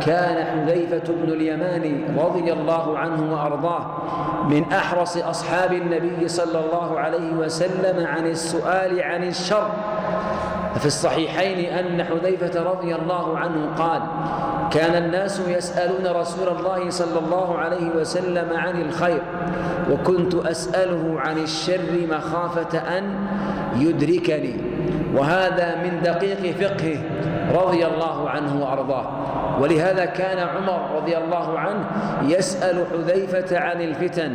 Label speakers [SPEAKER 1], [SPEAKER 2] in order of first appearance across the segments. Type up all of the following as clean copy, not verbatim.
[SPEAKER 1] كان حذيفة بن اليمان رضي الله عنه وأرضاه من أحرص أصحاب النبي صلى الله عليه وسلم عن السؤال عن الشر. ففي الصحيحين أن حذيفة رضي الله عنه قال: كان الناس يسألون رسول الله صلى الله عليه وسلم عن الخير، وكنت أسأله عن الشر مخافة أن يدركني. وهذا من دقيق فقهه رضي الله عنه وأرضاه. ولهذا كان عمر رضي الله عنه يسأل حذيفة عن الفتن.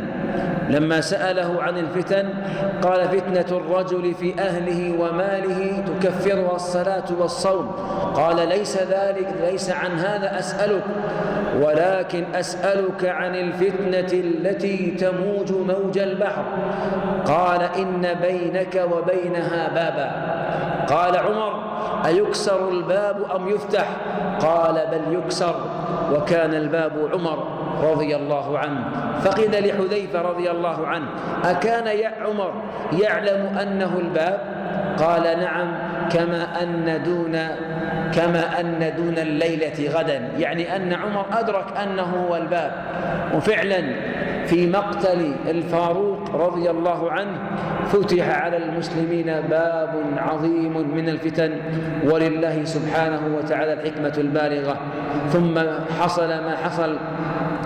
[SPEAKER 1] لما سأله عن الفتن قال: فتنة الرجل في أهله وماله تكفرها الصلاة والصوم. قال: ليس ذلك، ليس عن هذا أسألك، ولكن أسألك عن الفتنة التي تموج موج البحر. قال: إن بينك وبينها بابا. قال عمر: أيكسر الباب أم يفتح؟ قال: بل يكسر. وكان الباب عمر رضي الله عنه. فقيل لحذيفة رضي الله عنه: أكان يا عمر يعلم أنه الباب؟ قال: نعم، كما أن دون الليلة غدا، يعني أن عمر أدرك أنه هو الباب. وفعلا في مقتل الفاروق رضي الله عنه فتح على المسلمين باب عظيم من الفتن، ولله سبحانه وتعالى الحكمة البالغة. ثم حصل ما حصل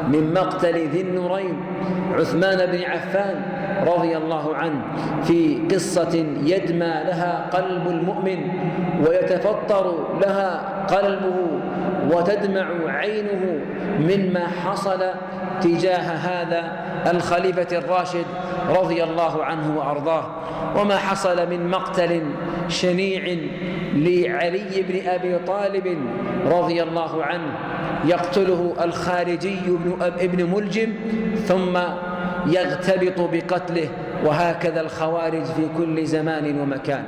[SPEAKER 1] من مقتل ذي النورين عثمان بن عفان رضي الله عنه في قصة يدمى لها قلب المؤمن ويتفطر لها قلبه وتدمع عينه مما حصل تجاه هذا الخليفة الراشد رضي الله عنه وأرضاه. وما حصل من مقتل شنيع لعلي بن أبي طالب رضي الله عنه يقتله الخارجي ابن ملجم ثم يغتبط بقتله، وهكذا الخوارج في كل زمان ومكان.